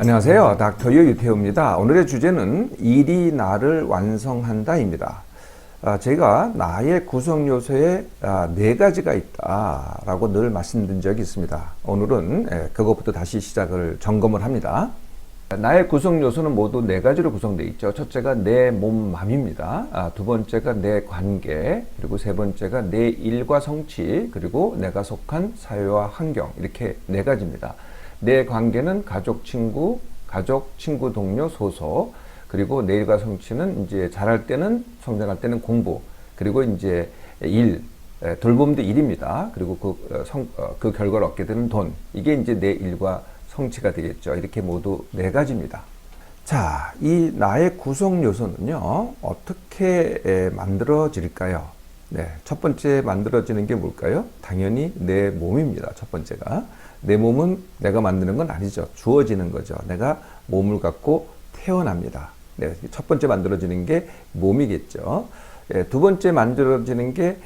안녕하세요. 닥터 유태우입니다. 오늘의 주제는 일이 나를 완성한다입니다. 제가 나의 구성 요소에 네 가지가 있다라고 늘 말씀드린 적이 있습니다. 오늘은 그것부터 다시 시작을 점검을 합니다. 나의 구성 요소는 모두 네 가지로 구성되어 있죠. 첫째가 내 몸, 맘입니다. 두 번째가 내 관계, 그리고 세 번째가 내 일과 성취, 그리고 내가 속한 사회와 환경, 이렇게 네 가지입니다. 내 관계는 가족, 친구, 동료, 소속, 그리고 내 일과 성취는 이제 잘할 때는, 성장할 때는 공부, 그리고 이제 일, 돌봄도 일입니다. 그리고 그 결과를 얻게 되는 돈, 이게 이제 내 일과 성취가 되겠죠. 이렇게 모두 네 가지입니다. 자, 이 나의 구성 요소는요, 어떻게 만들어질까요? 네, 첫 번째 만들어지는 게 뭘까요? 당연히 내 몸입니다. 첫 번째가. 내 몸은 내가 만드는 건 아니죠. 주어지는 거죠. 내가 몸을 갖고 태어납니다. 네, 첫 번째 만들어지는 게 몸이겠죠. 두 번째 만들어지는 게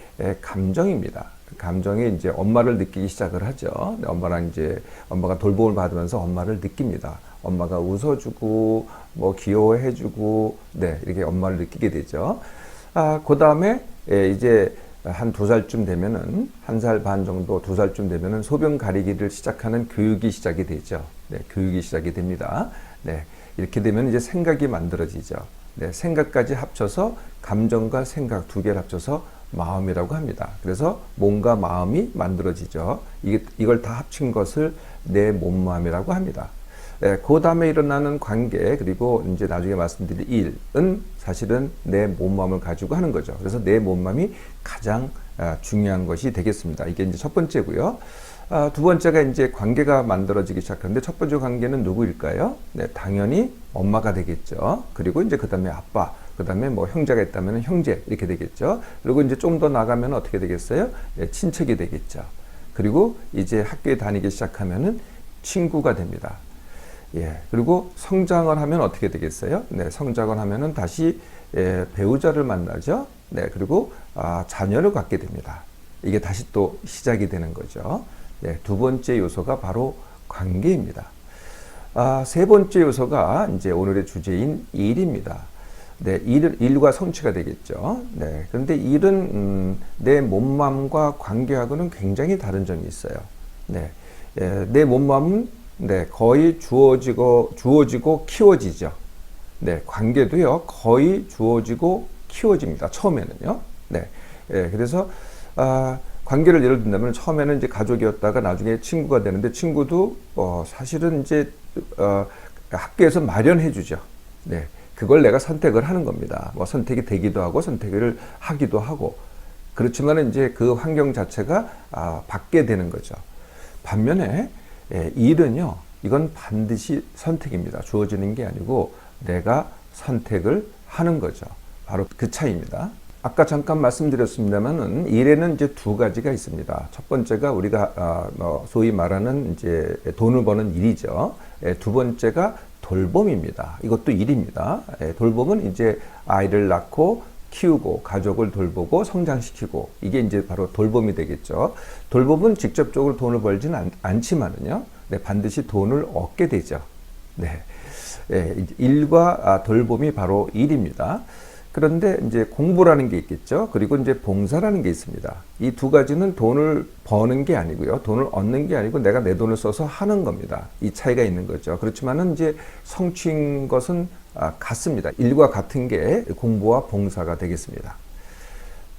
감정입니다. 감정이 이제 엄마를 느끼기 시작을 하죠. 엄마가 돌봄을 받으면서 엄마를 느낍니다. 엄마가 웃어주고, 귀여워해주고, 네, 이렇게 엄마를 느끼게 되죠. 그 다음에 이제 한 2살쯤 되면은, 1살 반 정도, 2살쯤 되면은 소변 가리기를 시작하는 교육이 시작이 되죠. 네, 교육이 시작이 됩니다. 네, 이렇게 되면 이제 생각이 만들어지죠. 네, 생각까지 합쳐서 감정과 생각 두 개를 합쳐서 마음이라고 합니다. 그래서 몸과 마음이 만들어지죠. 이걸 다 합친 것을 내 몸, 마음이라고 합니다. 네, 그 다음에 일어나는 관계, 그리고 이제 나중에 말씀드릴 일은 사실은 내 몸, 마음을 가지고 하는 거죠. 그래서 내 몸, 마음이 가장 중요한 것이 되겠습니다. 이게 이제 첫 번째고요. 두 번째가 이제 관계가 만들어지기 시작하는데, 첫 번째 관계는 누구일까요? 네, 당연히 엄마가 되겠죠. 그리고 이제 그 다음에 아빠, 그 다음에 형제가 있다면 형제, 이렇게 되겠죠. 그리고 이제 좀 더 나가면 어떻게 되겠어요? 네, 친척이 되겠죠. 그리고 이제 학교에 다니기 시작하면은 친구가 됩니다. 예, 그리고 성장을 하면 어떻게 되겠어요? 네, 성장을 하면은 다시 배우자를 만나죠. 네, 그리고 자녀를 갖게 됩니다. 이게 다시 또 시작이 되는 거죠. 네, 두 번째 요소가 바로 관계입니다. 세 번째 요소가 이제 오늘의 주제인 일입니다. 네, 일과 성취가 되겠죠. 네, 그런데 일은 내 몸맘과 관계하고는 굉장히 다른 점이 있어요. 네, 내 몸맘은 네, 거의 주어지고 키워지죠. 네, 관계도요, 거의 주어지고 키워집니다. 처음에는요. 네, 그래서, 관계를 예를 든다면 처음에는 이제 가족이었다가 나중에 친구가 되는데, 친구도, 사실은 이제, 학교에서 마련해 주죠. 네, 그걸 내가 선택을 하는 겁니다. 선택이 되기도 하고, 선택을 하기도 하고. 그렇지만 이제 그 환경 자체가, 받게 되는 거죠. 반면에, 일은요, 이건 반드시 선택입니다. 주어지는 게 아니고 내가 선택을 하는 거죠. 바로 그 차이입니다. 아까 잠깐 말씀드렸습니다만은 일에는 이제 두 가지가 있습니다. 첫 번째가 우리가 소위 말하는 이제 돈을 버는 일이죠. 두 번째가 돌봄입니다. 이것도 일입니다. 돌봄은 이제 아이를 낳고 키우고 가족을 돌보고 성장시키고, 이게 이제 바로 돌봄이 되겠죠. 돌봄은 직접적으로 돈을 벌지는 않지만은요, 네, 반드시 돈을 얻게 되죠. 네, 일과 돌봄이 바로 일입니다. 그런데 이제 공부라는 게 있겠죠. 그리고 이제 봉사라는 게 있습니다. 이 두 가지는 돈을 버는 게 아니고요, 돈을 얻는 게 아니고 내가 내 돈을 써서 하는 겁니다. 이 차이가 있는 거죠. 그렇지만은 이제 성취인 것은 같습니다. 일과 같은 게 공부와 봉사가 되겠습니다.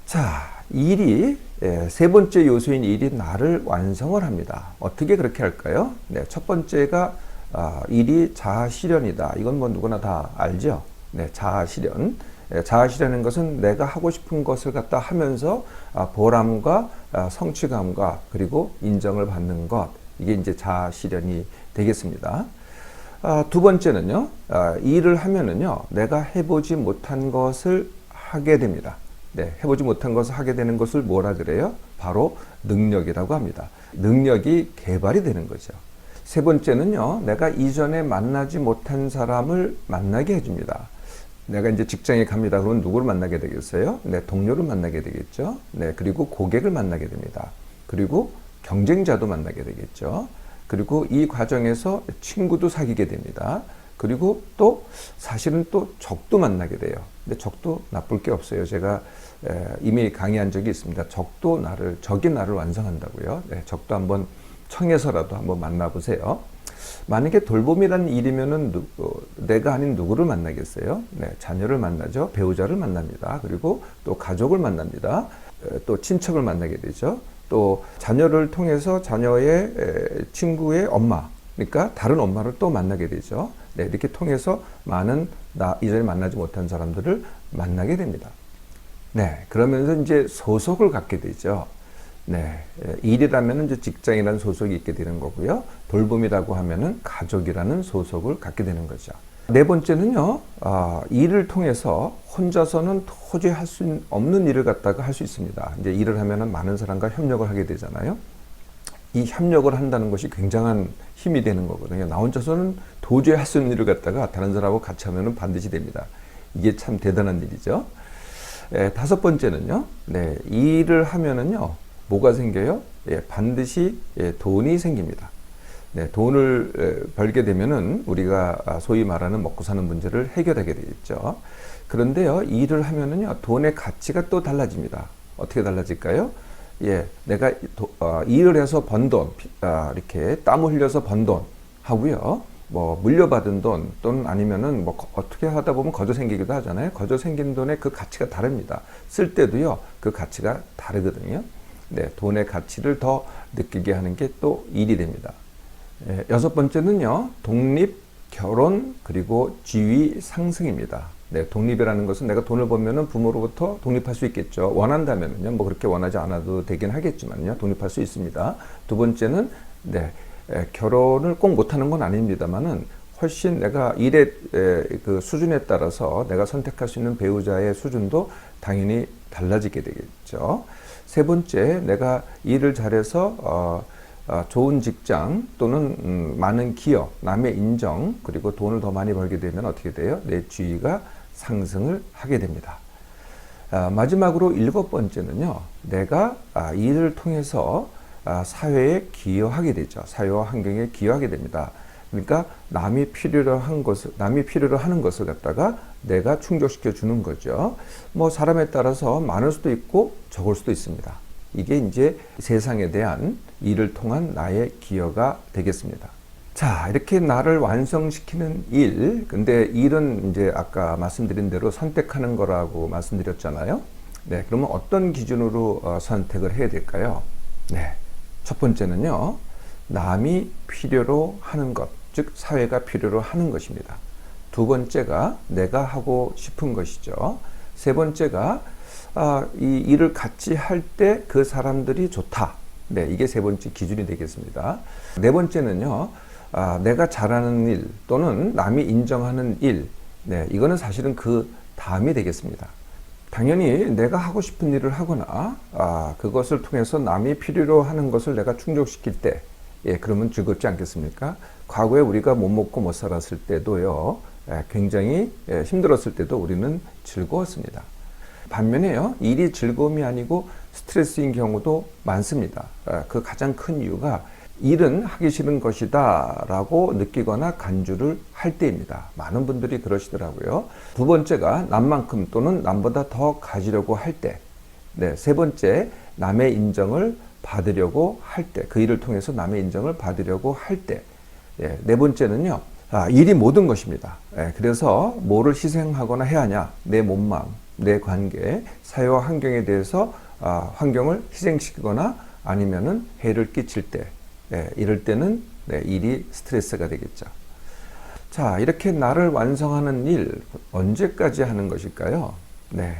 자, 일이 세 번째 요소인 일이 나를 완성을 합니다. 어떻게 그렇게 할까요? 네, 첫 번째가 일이 자아실현이다. 이건 누구나 다 알죠. 네, 자아실현. 자아실현인 것은 내가 하고 싶은 것을 갖다 하면서 보람과 성취감과 그리고 인정을 받는 것, 이게 이제 자아실현이 되겠습니다. 두 번째는요, 일을 하면은요, 내가 해보지 못한 것을 하게 됩니다. 네, 해보지 못한 것을 하게 되는 것을 뭐라 그래요? 바로 능력이라고 합니다. 능력이 개발이 되는 거죠. 세 번째는요, 내가 이전에 만나지 못한 사람을 만나게 해줍니다. 내가 이제 직장에 갑니다. 그러면 누구를 만나게 되겠어요? 네, 동료를 만나게 되겠죠. 네, 그리고 고객을 만나게 됩니다. 그리고 경쟁자도 만나게 되겠죠. 그리고 이 과정에서 친구도 사귀게 됩니다. 그리고 또 사실은 또 적도 만나게 돼요. 근데 적도 나쁠 게 없어요. 제가 이미 강의한 적이 있습니다. 적이 나를 완성한다고요. 네, 적도 한번 청해서라도 한번 만나보세요. 만약에 돌봄이라는 일이면은 내가 아닌 누구를 만나겠어요? 네, 자녀를 만나죠. 배우자를 만납니다. 그리고 또 가족을 만납니다. 또 친척을 만나게 되죠. 또 자녀를 통해서 자녀의 친구의 엄마, 그러니까 다른 엄마를 또 만나게 되죠. 네, 이렇게 통해서 많은 이전에 만나지 못한 사람들을 만나게 됩니다. 네, 그러면서 이제 소속을 갖게 되죠. 네, 일이라면 이제 직장이라는 소속이 있게 되는 거고요. 돌봄이라고 하면은 가족이라는 소속을 갖게 되는 거죠. 네 번째는요, 일을 통해서 혼자서는 도저히 할 수 없는 일을 갖다가 할 수 있습니다. 이제 일을 하면은 많은 사람과 협력을 하게 되잖아요. 이 협력을 한다는 것이 굉장한 힘이 되는 거거든요. 나 혼자서는 도저히 할 수 없는 일을 갖다가 다른 사람하고 같이 하면은 반드시 됩니다. 이게 참 대단한 일이죠. 다섯 번째는요, 네, 일을 하면은요, 뭐가 생겨요? 반드시 돈이 생깁니다. 네, 돈을 벌게 되면은 우리가 소위 말하는 먹고 사는 문제를 해결하게 되겠죠. 그런데요, 일을 하면은요, 돈의 가치가 또 달라집니다. 어떻게 달라질까요? 내가 일을 해서 번 돈, 이렇게 땀을 흘려서 번 돈 하고요. 뭐 물려받은 돈 또는 아니면은 뭐 어떻게 하다 보면 거저 생기기도 하잖아요. 거저 생긴 돈의 그 가치가 다릅니다. 쓸 때도요, 그 가치가 다르거든요. 네, 돈의 가치를 더 느끼게 하는 게 또 일이 됩니다. 여섯 번째는요, 독립, 결혼, 그리고 지위 상승입니다. 네, 독립이라는 것은 내가 돈을 벌면은 부모로부터 독립할 수 있겠죠. 원한다면은요, 뭐 그렇게 원하지 않아도 되긴 하겠지만요, 독립할 수 있습니다. 두 번째는, 네, 결혼을 꼭 못하는 건 아닙니다만은 훨씬 내가 일의 그 수준에 따라서 내가 선택할 수 있는 배우자의 수준도 당연히 달라지게 되겠죠. 세 번째, 내가 일을 잘해서 좋은 직장 또는 많은 기업, 남의 인정, 그리고 돈을 더 많이 벌게 되면 어떻게 돼요? 내 지위가 상승을 하게 됩니다. 마지막으로 일곱 번째는요, 내가 일을 통해서 사회에 기여하게 되죠. 사회와 환경에 기여하게 됩니다. 그러니까 남이 필요로 하는 것을 갖다가 내가 충족시켜 주는 거죠. 뭐 사람에 따라서 많을 수도 있고 적을 수도 있습니다. 이게 이제 세상에 대한 일을 통한 나의 기여가 되겠습니다. 자, 이렇게 나를 완성시키는 일. 근데 일은 이제 아까 말씀드린 대로 선택하는 거라고 말씀드렸잖아요. 네, 그러면 어떤 기준으로 선택을 해야 될까요? 네, 첫 번째는요, 남이 필요로 하는 것, 즉 사회가 필요로 하는 것입니다. 두 번째가 내가 하고 싶은 것이죠. 세 번째가 이 일을 같이 할 때 그 사람들이 좋다. 네, 이게 세 번째 기준이 되겠습니다. 네 번째는요, 내가 잘하는 일 또는 남이 인정하는 일. 네, 이거는 사실은 그 다음이 되겠습니다. 당연히 내가 하고 싶은 일을 하거나 그것을 통해서 남이 필요로 하는 것을 내가 충족시킬 때, 그러면 즐겁지 않겠습니까? 과거에 우리가 못 먹고 못 살았을 때도요, 굉장히 힘들었을 때도 우리는 즐거웠습니다. 반면에요, 일이 즐거움이 아니고 스트레스인 경우도 많습니다. 그 가장 큰 이유가 일은 하기 싫은 것이다 라고 느끼거나 간주를 할 때입니다. 많은 분들이 그러시더라고요. 두 번째가 남만큼 또는 남보다 더 가지려고 할 때. 네, 세 번째, 남의 인정을 받으려고 할 때, 그 일을 통해서 남의 인정을 받으려고 할 때. 네 번째는요, 일이 모든 것입니다. 그래서 뭐를 희생하거나 해야 하냐, 내 몸만, 내 관계, 사회와 환경에 대해서 환경을 희생시키거나 아니면은 해를 끼칠 때, 이럴 때는 일이 스트레스가 되겠죠. 자, 이렇게 나를 완성하는 일 언제까지 하는 것일까요? 네,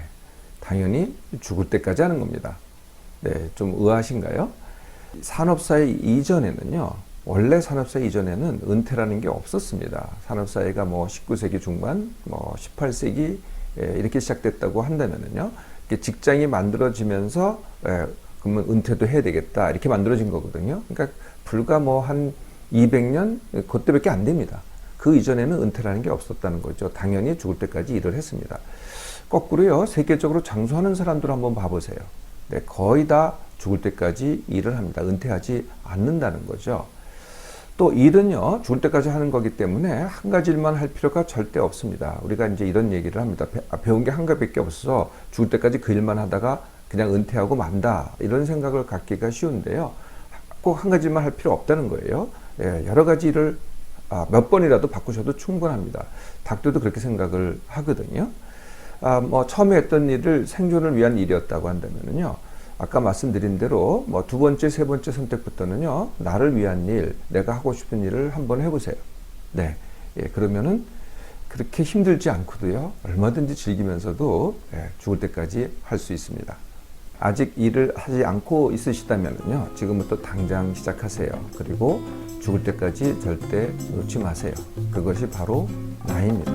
당연히 죽을 때까지 하는 겁니다. 네, 좀 의아하신가요? 산업사회 이전에는요, 원래 산업사회 이전에는 은퇴라는 게 없었습니다. 산업사회가 뭐 19세기 중반, 뭐 18세기 이렇게 시작됐다고 한다면은요, 직장이 만들어지면서 그러면 은퇴도 해야 되겠다 이렇게 만들어진 거거든요. 그러니까 불과 뭐 한 200년 그때밖에 안 됩니다. 그 이전에는 은퇴라는 게 없었다는 거죠. 당연히 죽을 때까지 일을 했습니다. 거꾸로요, 세계적으로 장수하는 사람들 한번 봐보세요. 네, 거의 다 죽을 때까지 일을 합니다. 은퇴하지 않는다는 거죠. 또 일은요, 죽을 때까지 하는 거기 때문에 한 가지 일만 할 필요가 절대 없습니다. 우리가 이제 이런 얘기를 합니다. 배운 게 한 가지밖에 없어서 죽을 때까지 그 일만 하다가 그냥 은퇴하고 만다. 이런 생각을 갖기가 쉬운데요. 꼭 한 가지 일만 할 필요 없다는 거예요. 예, 여러 가지 일을 몇 번이라도 바꾸셔도 충분합니다. 닭들도 그렇게 생각을 하거든요. 뭐 처음에 했던 일을 생존을 위한 일이었다고 한다면요. 아까 말씀드린 대로 뭐 두 번째, 세 번째 선택부터는요. 나를 위한 일, 내가 하고 싶은 일을 한번 해보세요. 네, 예, 그러면은 그렇게 힘들지 않고도요. 얼마든지 즐기면서도 죽을 때까지 할 수 있습니다. 아직 일을 하지 않고 있으시다면요. 지금부터 당장 시작하세요. 그리고 죽을 때까지 절대 놓지 마세요. 그것이 바로 나입니다.